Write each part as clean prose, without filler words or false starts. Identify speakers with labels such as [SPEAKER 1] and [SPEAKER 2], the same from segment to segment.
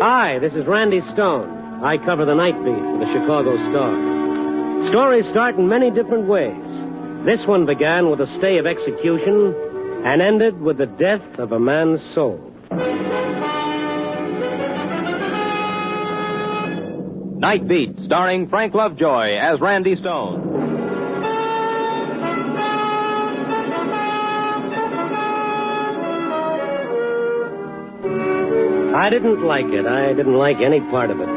[SPEAKER 1] Hi, this is Randy Stone. I cover the Nightbeat for the Chicago Star. Stories start in many different ways. This one began with a stay of execution and ended with the death of a man's soul.
[SPEAKER 2] Nightbeat, starring Frank Lovejoy as Randy Stone.
[SPEAKER 1] I didn't like it. I didn't like any part of it.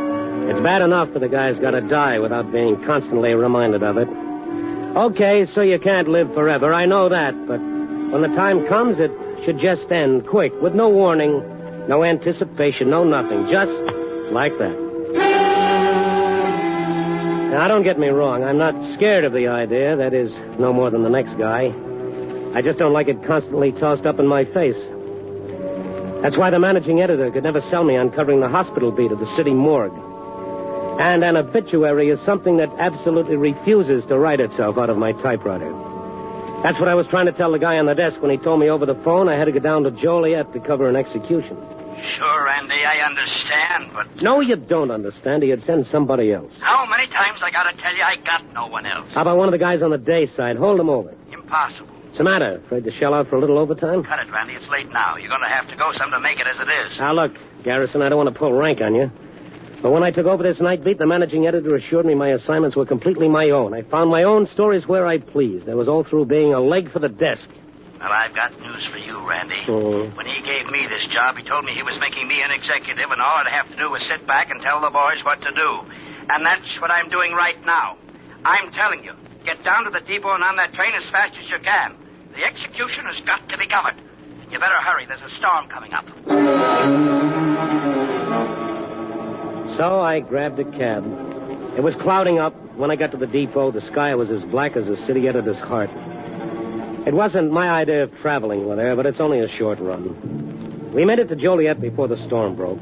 [SPEAKER 1] It's bad enough that a guy's got to die without being constantly reminded of it. Okay, so you can't live forever. I know that. But when the time comes, it should just end quick, with no warning, no anticipation, no nothing. Just like that. Now, don't get me wrong. I'm not scared of the idea. That is, no more than the next guy. I just don't like it constantly tossed up in my face. That's why the managing editor could never sell me on covering the hospital beat of the city morgue. And an obituary is something that absolutely refuses to write itself out of my typewriter. That's what I was trying to tell the guy on the desk when he told me over the phone I had to go down to Joliet to cover an execution.
[SPEAKER 3] Sure, Randy, I understand, but...
[SPEAKER 1] No, you don't understand. He'd send somebody else.
[SPEAKER 3] How many times I gotta tell you I got no one else?
[SPEAKER 1] How about one of the guys on the day side? Hold him over.
[SPEAKER 3] Impossible.
[SPEAKER 1] What's the matter? Afraid to shell out for a little overtime?
[SPEAKER 3] Cut it, Randy. It's late now. You're gonna have to go some to make it as it is.
[SPEAKER 1] Now, look, Garrison, I don't want to pull rank on you. But when I took over this Nightbeat, the managing editor assured me my assignments were completely my own. I found my own stories where I pleased. That was all through being a leg for the desk.
[SPEAKER 3] Well, I've got news for you, Randy.
[SPEAKER 1] Oh.
[SPEAKER 3] When he gave me this job, he told me he was making me an executive, and all I'd have to do was sit back and tell the boys what to do. And that's what I'm doing right now. I'm telling you, get down to the depot and on that train as fast as you can. The execution has got to be covered. You better hurry. There's a storm coming up.
[SPEAKER 1] So I grabbed a cab. It was clouding up. When I got to the depot, the sky was as black as a city editor's heart. It wasn't my idea of traveling with her, but it's only a short run. We made it to Joliet before the storm broke.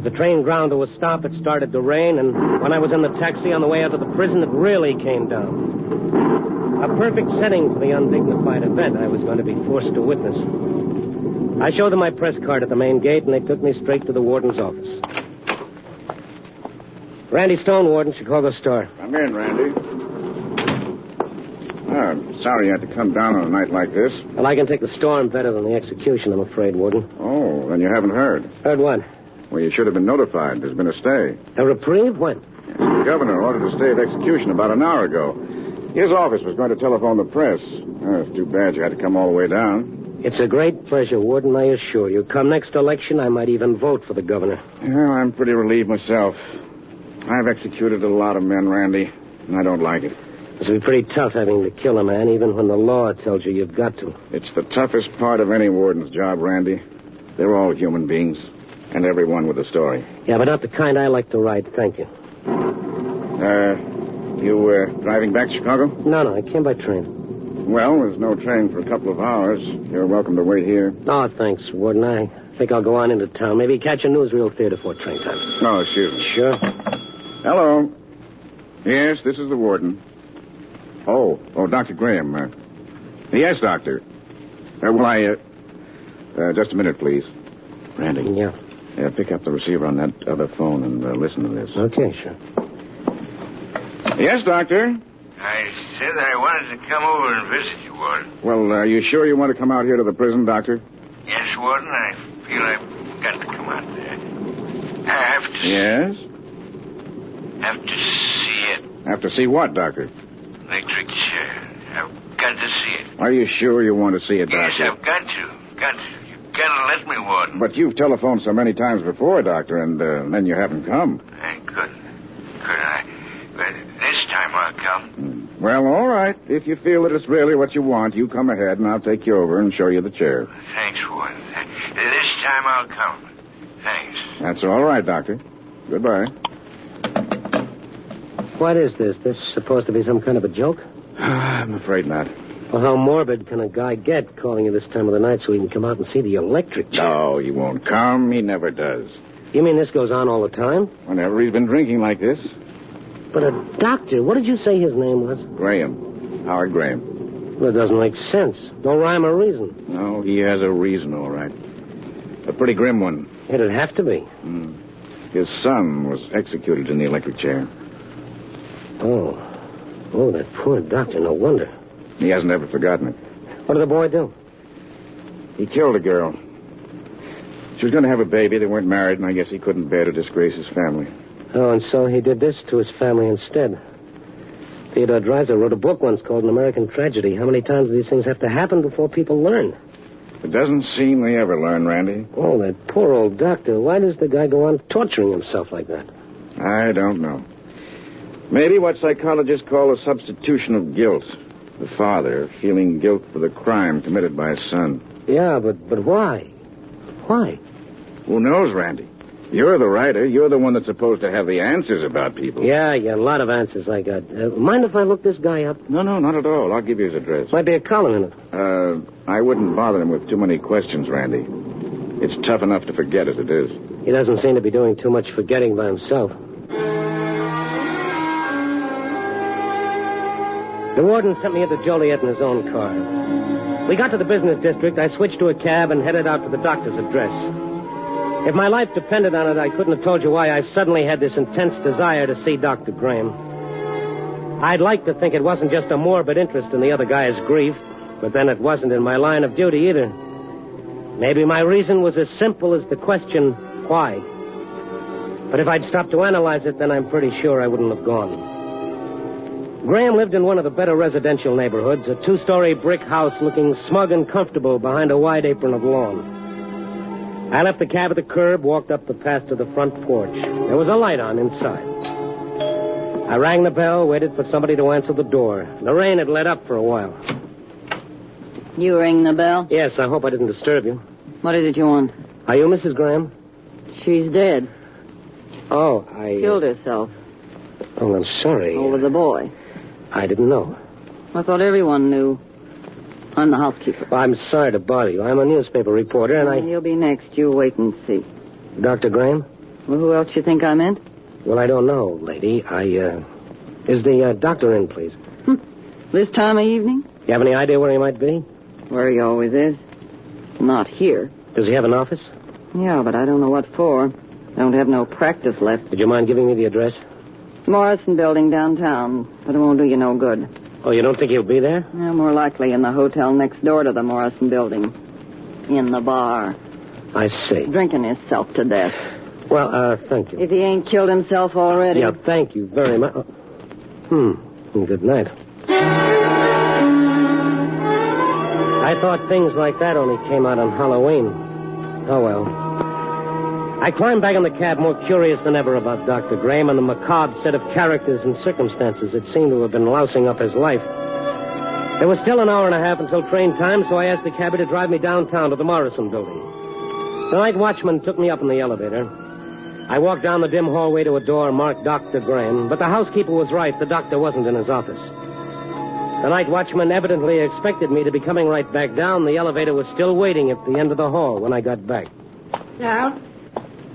[SPEAKER 1] The train ground to a stop. It started to rain, and when I was in the taxi on the way out to the prison, it really came down. A perfect setting for the undignified event I was going to be forced to witness. I showed them my press card at the main gate, and they took me straight to the warden's office. Randy Stone, Warden, Chicago Star.
[SPEAKER 4] Come in, Randy. I'm sorry you had to come down on a night like this.
[SPEAKER 1] Well, I can take the storm better than the execution, I'm afraid, Warden.
[SPEAKER 4] Oh, then you haven't heard.
[SPEAKER 1] Heard what?
[SPEAKER 4] Well, you should have been notified. There's been a stay.
[SPEAKER 1] A reprieve? When?
[SPEAKER 4] The governor ordered a stay of execution about an hour ago. His office was going to telephone the press. It's too bad you had to come all the way down.
[SPEAKER 1] It's a great pleasure, Warden, I assure you. Come next election, I might even vote for the governor.
[SPEAKER 4] Well, I'm pretty relieved myself. I've executed a lot of men, Randy, and I don't like it.
[SPEAKER 1] It's be pretty tough having to kill a man, even when the law tells you you've got to.
[SPEAKER 4] It's the toughest part of any warden's job, Randy. They're all human beings, and everyone with a story.
[SPEAKER 1] Yeah, but not the kind I like to write, thank you.
[SPEAKER 4] You driving back to Chicago?
[SPEAKER 1] No, I came by train.
[SPEAKER 4] Well, there's no train for a couple of hours. You're welcome to wait here.
[SPEAKER 1] Oh, thanks, Warden. I think I'll go on into town. Maybe catch a newsreel theater for train time.
[SPEAKER 4] No, excuse me.
[SPEAKER 1] Sure.
[SPEAKER 4] Hello. Yes, this is the warden. Oh, Dr. Graham. Yes, doctor. Just a minute, please. Randy.
[SPEAKER 1] Yeah.
[SPEAKER 4] Pick up the receiver on that other phone and listen to this.
[SPEAKER 1] Okay, sure.
[SPEAKER 4] Yes, doctor.
[SPEAKER 5] I said I wanted to come over and visit you, Warden.
[SPEAKER 4] Well, are you sure you want to come out here to the prison, doctor?
[SPEAKER 5] Yes, Warden, I feel I've got to come out there. I have to...
[SPEAKER 4] Yes?
[SPEAKER 5] Have to see it.
[SPEAKER 4] Have to see what, doctor?
[SPEAKER 5] Electric chair. I've got to see it.
[SPEAKER 4] Are you sure you want to see it, doctor?
[SPEAKER 5] Yes, I've got to. Got to. You've got to let me, Warden.
[SPEAKER 4] But you've telephoned so many times before, doctor, and then you haven't come.
[SPEAKER 5] I couldn't. Could I? But this time I'll come.
[SPEAKER 4] Well, all right. If you feel that it's really what you want, you come ahead, and I'll take you over and show you the chair.
[SPEAKER 5] Thanks, Warden. This time I'll come. Thanks.
[SPEAKER 4] That's all right, doctor. Goodbye.
[SPEAKER 1] What is this? This supposed to be some kind of a joke?
[SPEAKER 4] I'm afraid not.
[SPEAKER 1] Well, how morbid can a guy get calling you this time of the night so he can come out and see the electric chair?
[SPEAKER 4] No, he won't come. He never does.
[SPEAKER 1] You mean this goes on all the time?
[SPEAKER 4] Whenever he's been drinking like this.
[SPEAKER 1] But a doctor, what did you say his name was?
[SPEAKER 4] Graham. Howard Graham.
[SPEAKER 1] Well, it doesn't make sense. No rhyme or reason.
[SPEAKER 4] No, he has a reason, all right. A pretty grim one.
[SPEAKER 1] It'd have to be.
[SPEAKER 4] His son was executed in the electric chair.
[SPEAKER 1] Oh. Oh, that poor doctor. No wonder.
[SPEAKER 4] He hasn't ever forgotten it.
[SPEAKER 1] What did the boy do?
[SPEAKER 4] He killed a girl. She was going to have a baby. They weren't married, and I guess he couldn't bear to disgrace his family.
[SPEAKER 1] Oh, and so he did this to his family instead. Theodore Dreiser wrote a book once called An American Tragedy. How many times do these things have to happen before people learn?
[SPEAKER 4] It doesn't seem they ever learn, Randy.
[SPEAKER 1] Oh, that poor old doctor. Why does the guy go on torturing himself like that?
[SPEAKER 4] I don't know. Maybe what psychologists call a substitution of guilt. The father feeling guilt for the crime committed by his son.
[SPEAKER 1] Yeah, but why? Why?
[SPEAKER 4] Who knows, Randy? You're the writer. You're the one that's supposed to have the answers about people.
[SPEAKER 1] Yeah, a lot of answers I got. Mind if I look this guy up?
[SPEAKER 4] No, not at all. I'll give you his address.
[SPEAKER 1] Might be a column in it.
[SPEAKER 4] I wouldn't bother him with too many questions, Randy. It's tough enough to forget as it is.
[SPEAKER 1] He doesn't seem to be doing too much forgetting by himself. The warden sent me into Joliet in his own car. We got to the business district. I switched to a cab and headed out to the doctor's address. If my life depended on it, I couldn't have told you why I suddenly had this intense desire to see Dr. Graham. I'd like to think it wasn't just a morbid interest in the other guy's grief, but then it wasn't in my line of duty either. Maybe my reason was as simple as the question, why? But if I'd stopped to analyze it, then I'm pretty sure I wouldn't have gone. Graham lived in one of the better residential neighborhoods, a 2-story brick house looking smug and comfortable behind a wide apron of lawn. I left the cab at the curb, walked up the path to the front porch. There was a light on inside. I rang the bell, waited for somebody to answer the door. The rain had let up for a while.
[SPEAKER 6] You ring the bell?
[SPEAKER 1] Yes, I hope I didn't disturb you.
[SPEAKER 6] What is it you want?
[SPEAKER 1] Are you Mrs. Graham?
[SPEAKER 6] She's dead.
[SPEAKER 1] Oh, I...
[SPEAKER 6] Killed herself.
[SPEAKER 1] Oh, I'm sorry.
[SPEAKER 6] Over the boy.
[SPEAKER 1] I didn't know.
[SPEAKER 6] I thought everyone knew. I'm the housekeeper.
[SPEAKER 1] Well, I'm sorry to bother you. I'm a newspaper reporter, and
[SPEAKER 6] You'll be next. You wait and see.
[SPEAKER 1] Dr. Graham?
[SPEAKER 6] Well, who else you think I meant?
[SPEAKER 1] Well, I don't know, lady. Is the doctor in, please?
[SPEAKER 6] This time of evening?
[SPEAKER 1] You have any idea where he might be?
[SPEAKER 6] Where he always is. Not here.
[SPEAKER 1] Does he have an office?
[SPEAKER 6] Yeah, but I don't know what for. I don't have no practice left.
[SPEAKER 1] Would you mind giving me the address?
[SPEAKER 6] Morrison Building downtown, but it won't do you no good.
[SPEAKER 1] Oh, you don't think he'll be there?
[SPEAKER 6] Yeah, more likely in the hotel next door to the Morrison Building. In the bar.
[SPEAKER 1] I see.
[SPEAKER 6] Drinking himself to death.
[SPEAKER 1] Well, thank you.
[SPEAKER 6] If he ain't killed himself already.
[SPEAKER 1] Yeah, thank you very much. Good night. I thought things like that only came out on Halloween. Oh, well. I climbed back in the cab more curious than ever about Dr. Graham and the macabre set of characters and circumstances that seemed to have been lousing up his life. There was still an hour and a half until train time, so I asked the cabbie to drive me downtown to the Morrison Building. The night watchman took me up in the elevator. I walked down the dim hallway to a door marked Dr. Graham, but the housekeeper was right. The doctor wasn't in his office. The night watchman evidently expected me to be coming right back down. The elevator was still waiting at the end of the hall when I got back.
[SPEAKER 7] Now?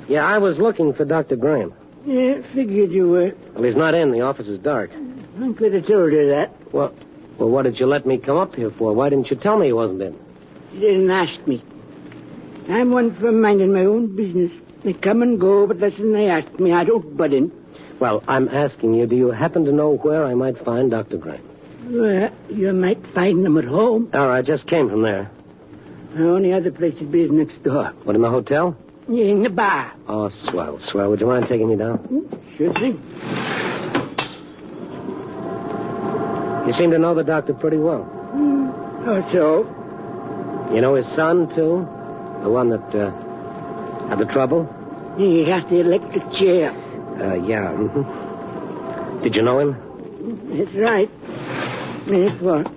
[SPEAKER 1] Yeah, I was looking for Dr. Graham.
[SPEAKER 7] Yeah, figured you were.
[SPEAKER 1] Well, he's not in. The office is dark.
[SPEAKER 7] I could have told you that.
[SPEAKER 1] Well, what did you let me come up here for? Why didn't you tell me he wasn't in?
[SPEAKER 7] You didn't ask me. I'm one for minding my own business. They come and go, but listen, they ask me. I don't butt in.
[SPEAKER 1] Well, I'm asking you, do you happen to know where I might find Dr. Graham?
[SPEAKER 7] Well, you might find him at home.
[SPEAKER 1] Oh, I just came from there.
[SPEAKER 7] The only other place would be is next door.
[SPEAKER 1] What, in the hotel?
[SPEAKER 7] Yeah, in the bar.
[SPEAKER 1] Oh, swell, swell. Would you mind taking me down?
[SPEAKER 7] Sure thing.
[SPEAKER 1] You seem to know the doctor pretty well.
[SPEAKER 7] How so?
[SPEAKER 1] You know his son, too? The one that, had the trouble?
[SPEAKER 7] He got the electric chair.
[SPEAKER 1] Yeah. Mm-hmm. Did you know him?
[SPEAKER 7] That's right. That's what.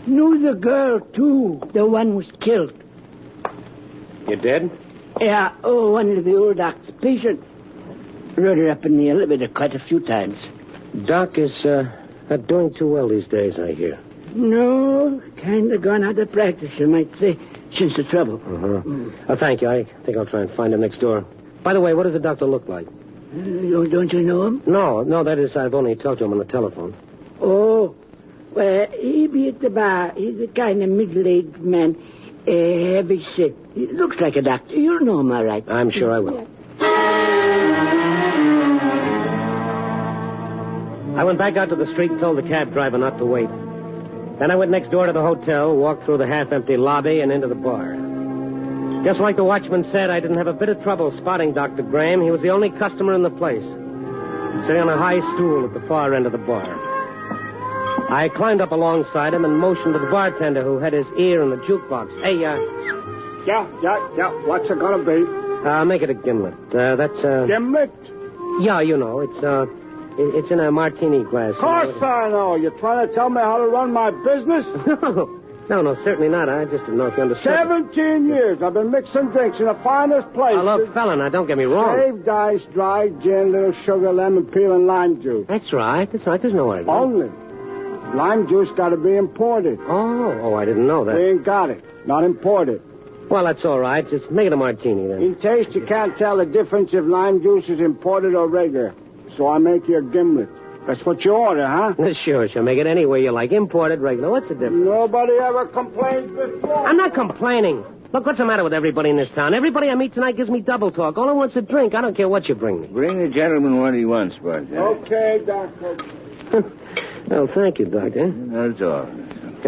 [SPEAKER 7] Knew the girl, too. The one was killed.
[SPEAKER 1] You did?
[SPEAKER 7] Yeah, one of the old doc's patients. Rode her up in the elevator quite a few times.
[SPEAKER 1] Doc is, not doing too well these days, I hear.
[SPEAKER 7] No, kind of gone out of practice, you might say, since the trouble.
[SPEAKER 1] Oh, thank you. I think I'll try and find him next door. By the way, what does the doctor look like?
[SPEAKER 7] Don't you know him?
[SPEAKER 1] No, that is, I've only talked to him on the telephone.
[SPEAKER 7] Oh, well, he be at the bar. He's a kind of middle-aged man. Heavy sick. It looks like a doctor. You'll know him all right.
[SPEAKER 1] I'm sure I will. I went back out to the street and told the cab driver not to wait. Then I went next door to the hotel, walked through the half-empty lobby, and into the bar. Just like the watchman said, I didn't have a bit of trouble spotting Dr. Graham. He was the only customer in the place, sitting on a high stool at the far end of the bar. I climbed up alongside him and motioned to the bartender who had his ear in the jukebox. Hey,
[SPEAKER 8] Yeah. What's it gonna be?
[SPEAKER 1] Make it a gimlet. That's,
[SPEAKER 8] Gimlet?
[SPEAKER 1] Yeah, you know, it's in a martini glass.
[SPEAKER 8] Of course I know. You're trying to tell me how to run my business?
[SPEAKER 1] No, certainly not. I just didn't know if you understood.
[SPEAKER 8] 17 years I've been mixing drinks in the finest places.
[SPEAKER 1] Now, look, fella, now, don't get me wrong.
[SPEAKER 8] Shaved ice, dry gin, little sugar, lemon peel, and lime juice.
[SPEAKER 1] That's right. There's no argument.
[SPEAKER 8] Only. Lime juice got to be imported.
[SPEAKER 1] Oh, I didn't know that.
[SPEAKER 8] They ain't got it. Not imported.
[SPEAKER 1] Well, that's all right. Just make it a martini, then.
[SPEAKER 8] In taste, you can't tell the difference if lime juice is imported or regular. So I make you a gimlet. That's what you order, huh?
[SPEAKER 1] Sure. Make it any way you like. Imported, regular. What's the difference?
[SPEAKER 8] Nobody ever complained before.
[SPEAKER 1] I'm not complaining. Look, what's the matter with everybody in this town? Everybody I meet tonight gives me double talk. All I want's a drink. I don't care what you bring me.
[SPEAKER 4] Bring the gentleman what he wants, Bud.
[SPEAKER 8] Okay, Doctor.
[SPEAKER 1] Well, thank you, Doctor.
[SPEAKER 4] That's all.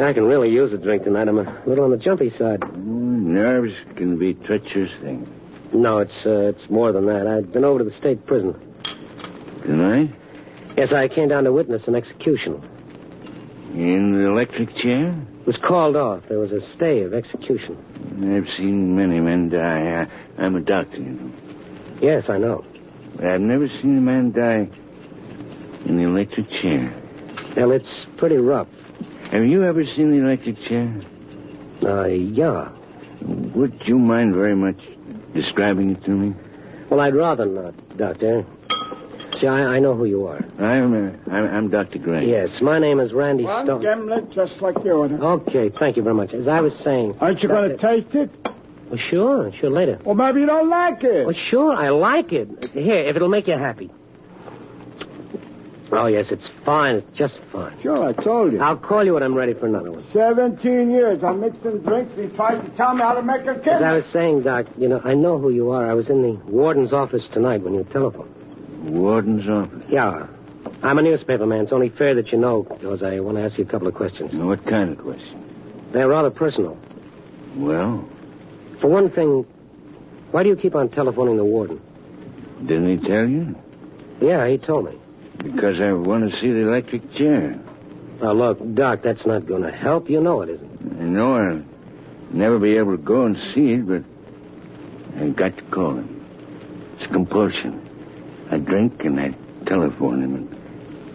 [SPEAKER 1] I can really use a drink tonight. I'm a little on the jumpy side.
[SPEAKER 4] Nerves can be a treacherous thing.
[SPEAKER 1] No, it's more than that. I've been over to the state prison.
[SPEAKER 4] Tonight?
[SPEAKER 1] Yes, I came down to witness an execution.
[SPEAKER 4] In the electric chair?
[SPEAKER 1] It was called off. There was a stay of execution.
[SPEAKER 4] I've seen many men die. I'm a doctor, you know.
[SPEAKER 1] Yes, I know.
[SPEAKER 4] But I've never seen a man die in the electric chair.
[SPEAKER 1] Well, it's pretty rough.
[SPEAKER 4] Have you ever seen the electric chair?
[SPEAKER 1] Yeah.
[SPEAKER 4] Would you mind very much describing it to me?
[SPEAKER 1] Well, I'd rather not, Doctor. See, I know who you are.
[SPEAKER 4] I'm Dr. Gray.
[SPEAKER 1] Yes, my name is Randy
[SPEAKER 8] One
[SPEAKER 1] Stone.
[SPEAKER 8] gimlet, just like you ordered.
[SPEAKER 1] Okay, thank you very much. As I was saying...
[SPEAKER 8] Aren't you going to taste it?
[SPEAKER 1] Well, sure later.
[SPEAKER 8] Well, maybe you don't like it.
[SPEAKER 1] Well, sure, I like it. Here, if it'll make you happy. Oh, yes, it's fine. It's just fine.
[SPEAKER 8] Sure, I told you.
[SPEAKER 1] I'll call you when I'm ready for another one.
[SPEAKER 8] 17 years. I'm mixing drinks, and he tries to tell me how to make a gimlet.
[SPEAKER 1] As I was saying, Doc, I know who you are. I was in the warden's office tonight when you telephoned.
[SPEAKER 4] Warden's office?
[SPEAKER 1] Yeah. I'm a newspaper man. It's only fair that you know, because I want to ask you a couple of questions.
[SPEAKER 4] What kind of question?
[SPEAKER 1] They're rather personal.
[SPEAKER 4] Well?
[SPEAKER 1] For one thing, why do you keep on telephoning the warden?
[SPEAKER 4] Didn't he tell you?
[SPEAKER 1] Yeah, he told me.
[SPEAKER 4] Because I want to see the electric chair.
[SPEAKER 1] Now, look, Doc, that's not going to help. You know it isn't.
[SPEAKER 4] I know I'll never be able to go and see it, but I've got to call him. It's compulsion. I drink and I telephone him,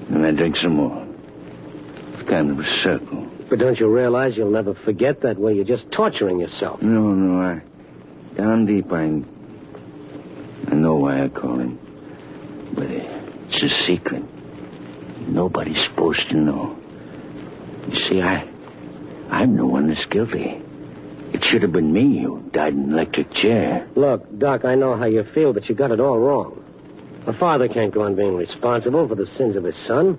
[SPEAKER 4] and I drink some more. It's kind of a circle.
[SPEAKER 1] But don't you realize you'll never forget that way? You're just torturing yourself.
[SPEAKER 4] No. Down deep, I know why I call him. But it's a secret. Nobody's supposed to know. You see, I'm the one that's guilty. It should have been me who died in an electric chair.
[SPEAKER 1] Look, Doc, I know how you feel, but you got it all wrong. A father can't go on being responsible for the sins of his son.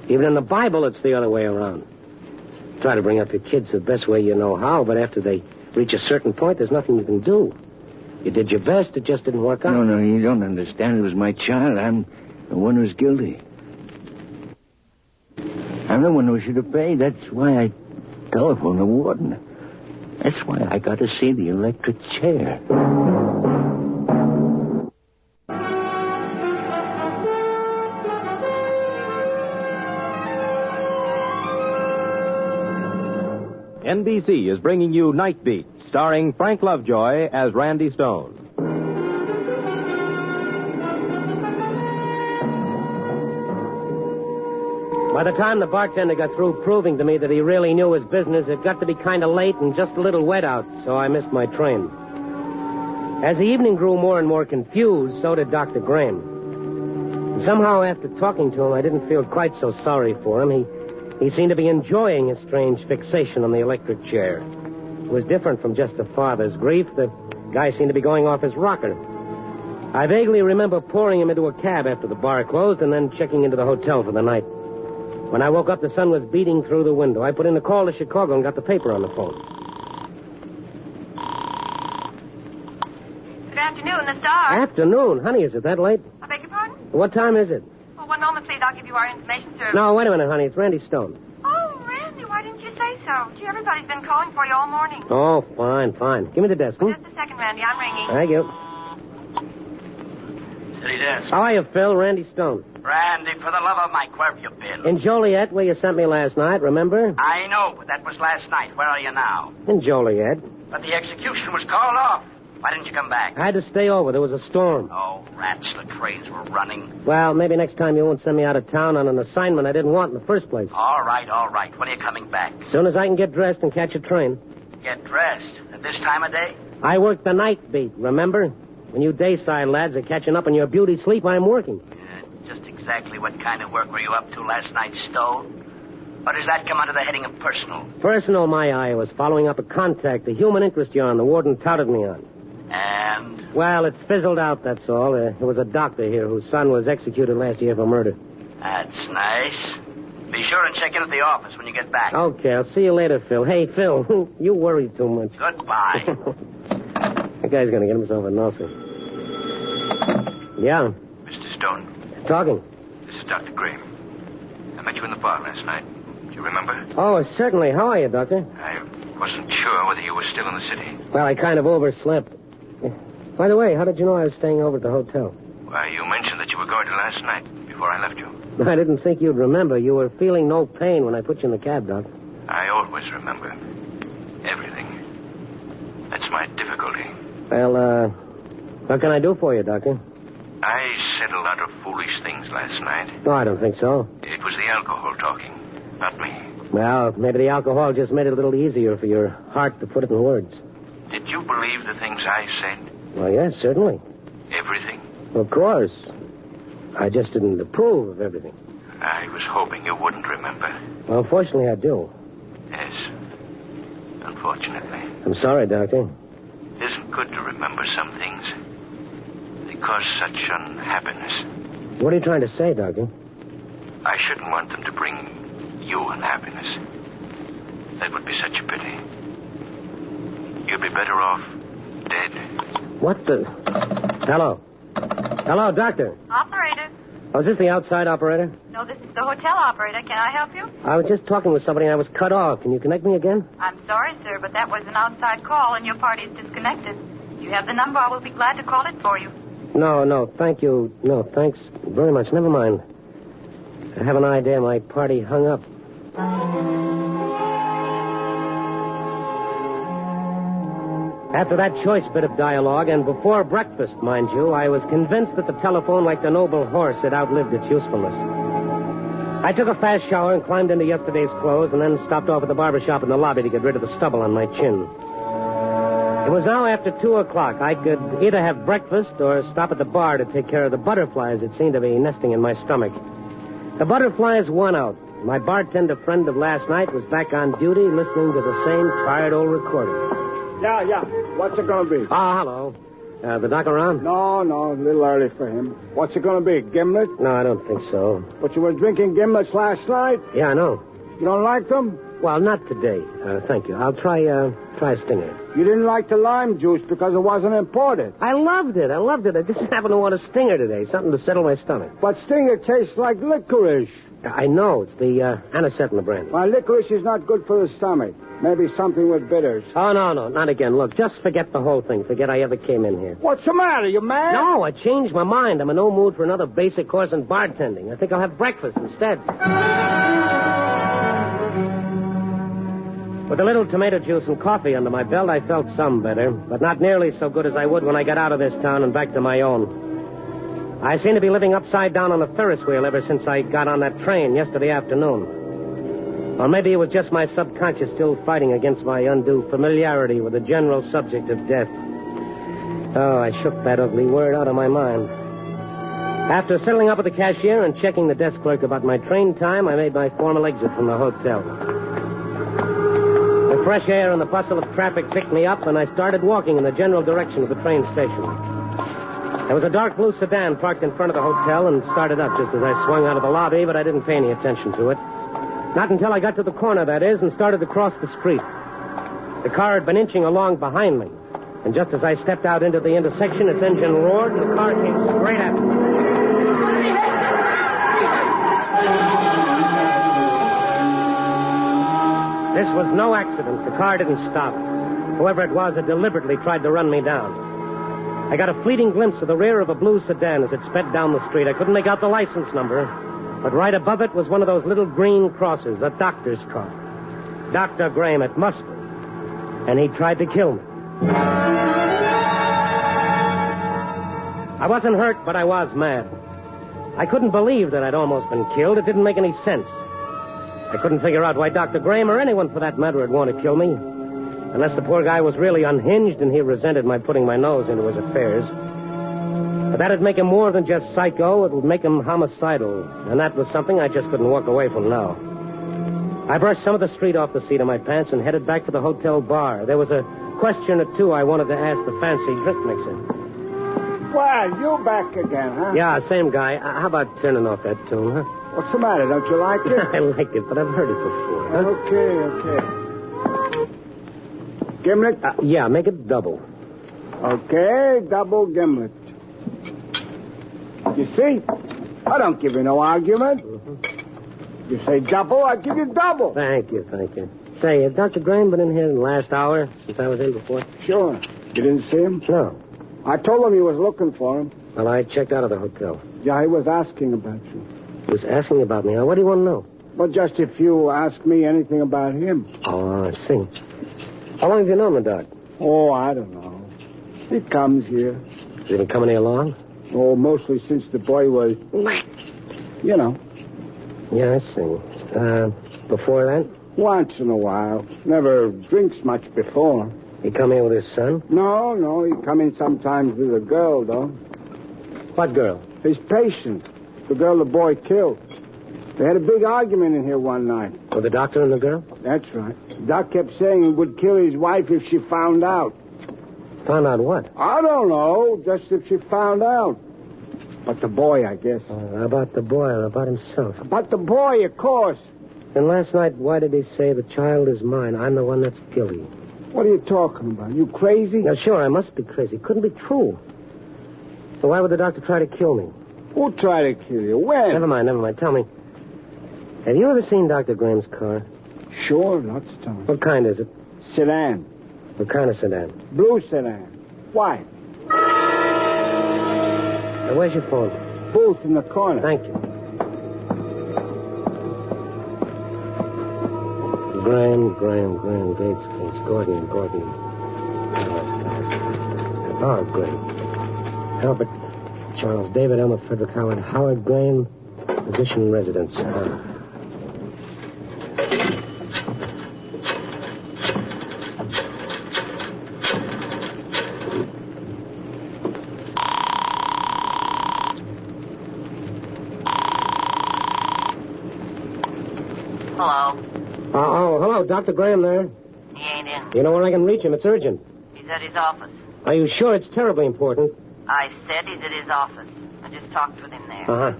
[SPEAKER 1] Even in the Bible, it's the other way around. Try to bring up your kids the best way you know how, but after they reach a certain point, there's nothing you can do. You did your best, it just didn't work out.
[SPEAKER 4] No, you don't understand. It was my child. I'm the one who's guilty. I'm the one who should have paid. That's why I telephoned the warden. That's why I got to see the electric chair.
[SPEAKER 2] NBC is bringing you Nightbeat, starring Frank Lovejoy as Randy Stone.
[SPEAKER 1] By the time the bartender got through proving to me that he really knew his business, it got to be kind of late and just a little wet out, so I missed my train. As the evening grew more and more confused, so did Dr. Graham. And somehow, after talking to him, I didn't feel quite so sorry for him. He seemed to be enjoying his strange fixation on the electric chair. It was different from just a father's grief. The guy seemed to be going off his rocker. I vaguely remember pouring him into a cab after the bar closed and then checking into the hotel for the night. When I woke up, the sun was beating through the window. I put in a call to Chicago and got the paper on the phone.
[SPEAKER 9] afternoon, the Star.
[SPEAKER 1] Afternoon? Honey, is it that late?
[SPEAKER 9] I beg your pardon?
[SPEAKER 1] What time is it?
[SPEAKER 9] Well, one moment, please. I'll give you our information service.
[SPEAKER 1] No, wait a minute, honey. It's Randy Stone.
[SPEAKER 9] Oh, Randy, why didn't you say so? Gee, everybody's been calling for you all morning.
[SPEAKER 1] Oh, fine. Give me the desk,
[SPEAKER 9] Just a second, Randy. I'm ringing.
[SPEAKER 1] Thank you.
[SPEAKER 3] City desk.
[SPEAKER 1] How are you, Phil? Randy Stone.
[SPEAKER 3] Randy, for the love of Mike, where have you been?
[SPEAKER 1] In Joliet, where you sent me last night, remember?
[SPEAKER 3] I know, but that was last night. Where are you now?
[SPEAKER 1] In Joliet.
[SPEAKER 3] But the execution was called off. Why didn't you come back?
[SPEAKER 1] I had to stay over. There was a storm.
[SPEAKER 3] Oh, rats, the trains were running.
[SPEAKER 1] Well, maybe next time you won't send me out of town on an assignment I didn't want in the first place.
[SPEAKER 3] All right. When are you coming back?
[SPEAKER 1] As soon as I can get dressed and catch a train.
[SPEAKER 3] Get dressed? At this time of day?
[SPEAKER 1] I work the night beat, remember? When you dayside lads are catching up on your beauty sleep, I'm working.
[SPEAKER 3] Just exactly what kind of work were you up to last night, Stone? Or does that come under the heading of personal?
[SPEAKER 1] Personal, my eye, was following up a contact, the human interest you're on, the warden touted me on.
[SPEAKER 3] And?
[SPEAKER 1] Well, it fizzled out, that's all. There was a doctor here whose son was executed last year for murder.
[SPEAKER 3] That's nice. Be sure and check in at the office when you get back.
[SPEAKER 1] Okay, I'll see you later, Phil. Hey, Phil, you worry too much.
[SPEAKER 3] Goodbye.
[SPEAKER 1] That guy's going to get himself a Nelson. Yeah.
[SPEAKER 5] Mr. Stone.
[SPEAKER 1] Talking.
[SPEAKER 5] This is Dr. Graham. I met you in the bar last night. Do you remember?
[SPEAKER 1] Oh, certainly. How are you, Doctor?
[SPEAKER 5] I wasn't sure whether you were still in the city.
[SPEAKER 1] Well, I kind of overslept. By the way, how did you know I was staying over at the hotel?
[SPEAKER 5] Why, you mentioned that you were going to last night before I left you.
[SPEAKER 1] I didn't think you'd remember. You were feeling no pain when I put you in the cab, Doc.
[SPEAKER 5] I always remember. Everything. That's my difficulty.
[SPEAKER 1] Well, what can I do for you, Doctor?
[SPEAKER 5] I said a lot of foolish things last night.
[SPEAKER 1] No, I don't think so.
[SPEAKER 5] It was the alcohol talking, not me.
[SPEAKER 1] Well, maybe the alcohol just made it a little easier for your heart to put it in words.
[SPEAKER 5] Did you believe the things I said?
[SPEAKER 1] Well, yes, certainly.
[SPEAKER 5] Everything?
[SPEAKER 1] Of course. I just didn't approve of everything.
[SPEAKER 5] I was hoping you wouldn't remember.
[SPEAKER 1] Well, fortunately, I do.
[SPEAKER 5] Yes. Unfortunately.
[SPEAKER 1] I'm sorry, Doctor.
[SPEAKER 5] It isn't good to remember some things. They cause such unhappiness.
[SPEAKER 1] What are you trying to say, Doctor?
[SPEAKER 5] I shouldn't want them to bring you unhappiness. That would be such a pity. You'd be better off dead.
[SPEAKER 1] What the... Hello. Hello, Doctor.
[SPEAKER 9] Operator.
[SPEAKER 1] Oh, is this the outside operator?
[SPEAKER 9] No, this is the hotel operator. Can I help you?
[SPEAKER 1] I was just talking with somebody and I was cut off. Can you connect me again?
[SPEAKER 9] I'm sorry, sir, but that was an outside call and your party is disconnected. You have the number. I will be glad to call it for you.
[SPEAKER 1] No, thank you. No, thanks very much. Never mind. I have an idea my party hung up. After that choice bit of dialogue, and before breakfast, mind you, I was convinced that the telephone, like the noble horse, had outlived its usefulness. I took a fast shower and climbed into yesterday's clothes and then stopped off at the barber shop in the lobby to get rid of the stubble on my chin. It was now after 2 o'clock. I could either have breakfast or stop at the bar to take care of the butterflies that seemed to be nesting in my stomach. The butterflies won out. My bartender friend of last night was back on duty listening to the same tired old recording.
[SPEAKER 8] Yeah. What's it going to be?
[SPEAKER 1] Hello. The doc around?
[SPEAKER 8] No, a little early for him. What's it going to be, gimlet?
[SPEAKER 1] No, I don't think so.
[SPEAKER 8] But you were drinking gimlets last night?
[SPEAKER 1] Yeah, I know.
[SPEAKER 8] You don't like them?
[SPEAKER 1] Well, not today. Thank you. I'll try a stinger.
[SPEAKER 8] You didn't like the lime juice because it wasn't imported.
[SPEAKER 1] I loved it. I just happened to want a stinger today, something to settle my stomach.
[SPEAKER 8] But stinger tastes like licorice.
[SPEAKER 1] I know. It's the anisette in the brand.
[SPEAKER 8] Well, licorice is not good for the stomach. Maybe something with bitters.
[SPEAKER 1] Oh, no, not again. Look, just forget the whole thing. Forget I ever came in here.
[SPEAKER 8] What's the matter? You mad?
[SPEAKER 1] No, I changed my mind. I'm in no mood for another basic course in bartending. I think I'll have breakfast instead. With a little tomato juice and coffee under my belt, I felt some better, but not nearly so good as I would when I got out of this town and back to my own. I seem to be living upside down on a Ferris wheel ever since I got on that train yesterday afternoon. Or maybe it was just my subconscious still fighting against my undue familiarity with the general subject of death. Oh, I shook that ugly word out of my mind. After settling up with the cashier and checking the desk clerk about my train time, I made my formal exit from the hotel. The fresh air and the bustle of traffic picked me up, and I started walking in the general direction of the train station. There was a dark blue sedan parked in front of the hotel and started up just as I swung out of the lobby, but I didn't pay any attention to it. Not until I got to the corner, that is, and started to cross the street. The car had been inching along behind me. And just as I stepped out into the intersection, its engine roared and the car came straight at me. This was no accident. The car didn't stop. Whoever it was had deliberately tried to run me down. I got a fleeting glimpse of the rear of a blue sedan as it sped down the street. I couldn't make out the license number, but right above it was one of those little green crosses, a doctor's car. Dr. Graham, it must be. And he tried to kill me. I wasn't hurt, but I was mad. I couldn't believe that I'd almost been killed. It didn't make any sense. I couldn't figure out why Dr. Graham or anyone for that matter would want to kill me. Unless the poor guy was really unhinged and he resented my putting my nose into his affairs. But that'd make him more than just psycho. It would make him homicidal. And that was something I just couldn't walk away from now. I brushed some of the street off the seat of my pants and headed back to the hotel bar. There was a question or two I wanted to ask the fancy drink mixer.
[SPEAKER 8] Well, you back again, huh?
[SPEAKER 1] Yeah, same guy. How about turning off that tune, huh?
[SPEAKER 8] What's the matter? Don't you like it?
[SPEAKER 1] I like it, but I've heard it before.
[SPEAKER 8] Okay. Gimlet?
[SPEAKER 1] Yeah, make it double.
[SPEAKER 8] Okay, double gimlet. You see? I don't give you no argument. Mm-hmm. You say double, I give you double.
[SPEAKER 1] Thank you. Say, has Dr. Graham been in here in the last hour since I was in before?
[SPEAKER 8] Sure. You didn't see him?
[SPEAKER 1] No.
[SPEAKER 8] I told him you was looking for him.
[SPEAKER 1] Well, I checked out of the hotel.
[SPEAKER 8] Yeah, he was asking about you.
[SPEAKER 1] He was asking about me. What do you want to know?
[SPEAKER 8] Well, just if you ask me anything about him.
[SPEAKER 1] Oh, I see. How long have you known the doc?
[SPEAKER 8] Oh, I don't know. He comes here.
[SPEAKER 1] Has he been coming here long?
[SPEAKER 8] Oh, mostly since the boy was... You know.
[SPEAKER 1] Yeah, I see. Before that?
[SPEAKER 8] Once in a while. Never drinks much before.
[SPEAKER 1] He come here with his son?
[SPEAKER 8] No. He come in sometimes with a girl, though.
[SPEAKER 1] What girl?
[SPEAKER 8] His patient. The girl the boy killed. They had a big argument in here one night.
[SPEAKER 1] With the doctor and the girl?
[SPEAKER 8] That's right. Doc kept saying he would kill his wife if she found out.
[SPEAKER 1] Found out what?
[SPEAKER 8] I don't know. Just if she found out. But the boy, I guess.
[SPEAKER 1] About the boy or about himself?
[SPEAKER 8] About the boy, of course.
[SPEAKER 1] And last night, why did he say the child is mine? I'm the one that's guilty.
[SPEAKER 8] What are you talking about? You crazy?
[SPEAKER 1] Now, sure, I must be crazy. Couldn't be true. So why would the doctor try to kill me?
[SPEAKER 8] Who tried to kill you? When?
[SPEAKER 1] Never mind. Tell me. Have you ever seen Dr. Graham's car?
[SPEAKER 8] Sure, lots of times.
[SPEAKER 1] What kind is it?
[SPEAKER 8] Sedan.
[SPEAKER 1] What kind of sedan?
[SPEAKER 8] Blue sedan. Why?
[SPEAKER 1] Now, where's your phone?
[SPEAKER 8] Booth in the corner.
[SPEAKER 1] Thank you. Graham, Gates, Gordon. Oh, great. Albert, Charles, David, Elmer, Frederick, Howard, Graham, physician residence.
[SPEAKER 10] Hello.
[SPEAKER 1] Hello, Dr. Graham there.
[SPEAKER 10] He ain't in.
[SPEAKER 1] You know where I can reach him? It's urgent.
[SPEAKER 10] He's at his office.
[SPEAKER 1] Are you sure it's terribly important?
[SPEAKER 10] I said he's at his office. I just talked with him there.
[SPEAKER 1] Uh-huh.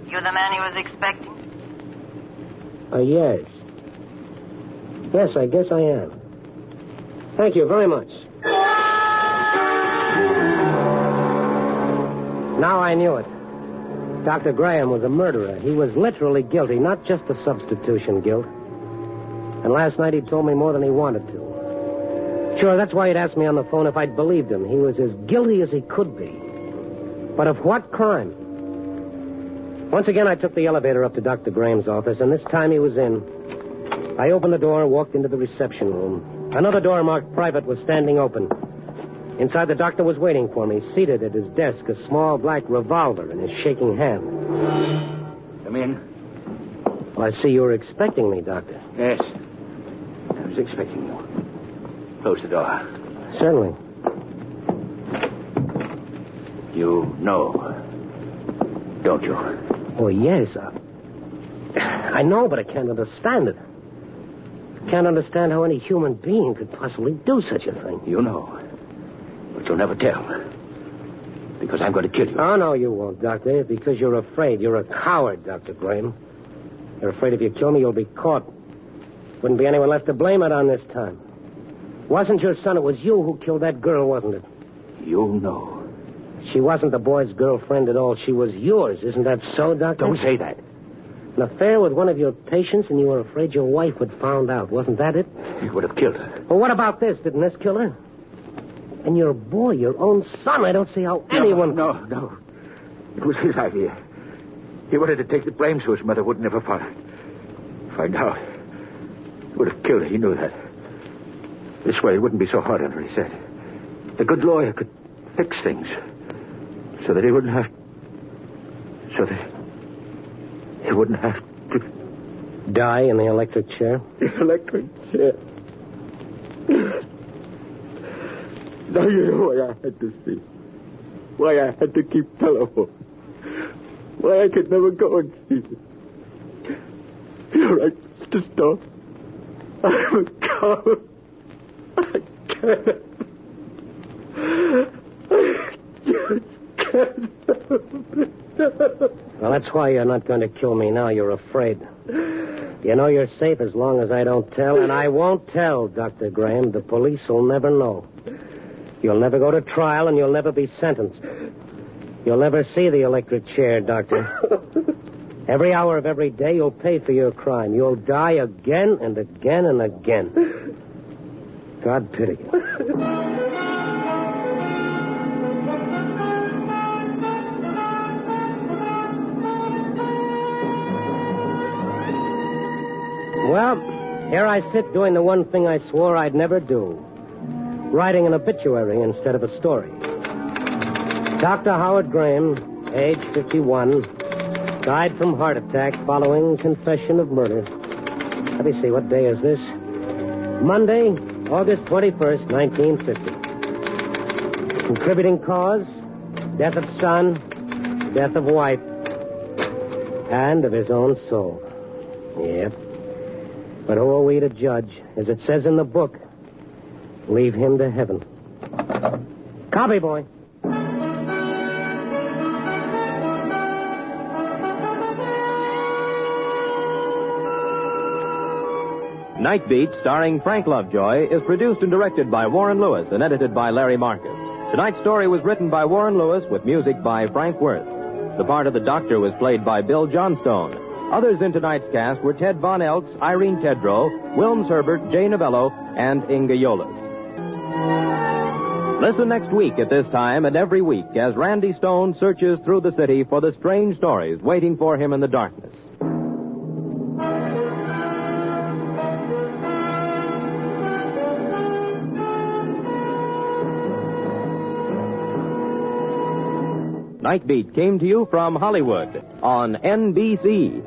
[SPEAKER 10] You the man he was expecting?
[SPEAKER 1] Yes. Yes, I guess I am. Thank you very much. Now I knew it. Dr. Graham was a murderer. He was literally guilty, not just a substitution guilt. And last night he told me more than he wanted to. Sure, that's why he'd asked me on the phone if I'd believed him. He was as guilty as he could be. But of what crime? Once again, I took the elevator up to Dr. Graham's office, and this time he was in. I opened the door and walked into the reception room. Another door marked private was standing open. Inside, the doctor was waiting for me, seated at his desk, a small black revolver in his shaking hand.
[SPEAKER 4] Come in.
[SPEAKER 1] Well, I see you were expecting me, Doctor.
[SPEAKER 4] Yes. I was expecting you. Close the door.
[SPEAKER 1] Certainly.
[SPEAKER 4] You know, don't you?
[SPEAKER 1] Oh, yes. I know, but I can't understand it. I can't understand how any human being could possibly do such a thing.
[SPEAKER 4] You know. But you'll never tell. Because I'm going to kill you.
[SPEAKER 1] Oh, no, you won't, Doctor. Because you're afraid. You're a coward, Dr. Graham. You're afraid if you kill me, you'll be caught. Wouldn't be anyone left to blame it on this time. Wasn't your son. It was you who killed that girl, wasn't it?
[SPEAKER 4] You know.
[SPEAKER 1] She wasn't the boy's girlfriend at all. She was yours. Isn't that so, Doctor?
[SPEAKER 4] Don't say that.
[SPEAKER 1] An affair with one of your patients, and you were afraid your wife would find out. Wasn't that it?
[SPEAKER 4] He would have killed her.
[SPEAKER 1] Well, what about this? Didn't this kill her? And your boy, your own son, I don't see how anyone...
[SPEAKER 4] No. It was his idea. He wanted to take the blame so his mother would never find out. He would have killed her. He knew that. This way, it wouldn't be so hard on her, he said. The good lawyer could fix things so that he wouldn't have... So that he wouldn't have to...
[SPEAKER 1] Die in the electric chair?
[SPEAKER 4] The electric chair. Now you know why I had to see. Why I had to keep telephone. Why I could never go and see you. You're right, Mr. Stone. I'm a coward. I can't.
[SPEAKER 1] Well, that's why you're not going to kill me now. You're afraid. You know you're safe as long as I don't tell, and I won't tell, Dr. Graham. The police will never know. You'll never go to trial, and you'll never be sentenced. You'll never see the electric chair, Doctor. Every hour of every day, you'll pay for your crime. You'll die again and again and again. God pity you. Well, here I sit doing the one thing I swore I'd never do. Writing an obituary instead of a story. Dr. Howard Graham, age 51, died from heart attack following confession of murder. Let me see, what day is this? Monday, August 21st, 1950. Contributing cause, death of son, death of wife, and of his own soul. Yep. But who are we to judge? As it says in the book, leave him to heaven. Copy, boy.
[SPEAKER 2] Nightbeat, starring Frank Lovejoy, is produced and directed by Warren Lewis and edited by Larry Marcus. Tonight's story was written by Warren Lewis with music by Frank Worth. The part of the doctor was played by Bill Johnstone. Others in tonight's cast were Ted Von Eltz, Irene Tedrow, Wilms Herbert, Jay Novello, and Inga Yolis. Listen next week at this time and every week as Randy Stone searches through the city for the strange stories waiting for him in the darkness. Nightbeat came to you from Hollywood on NBC.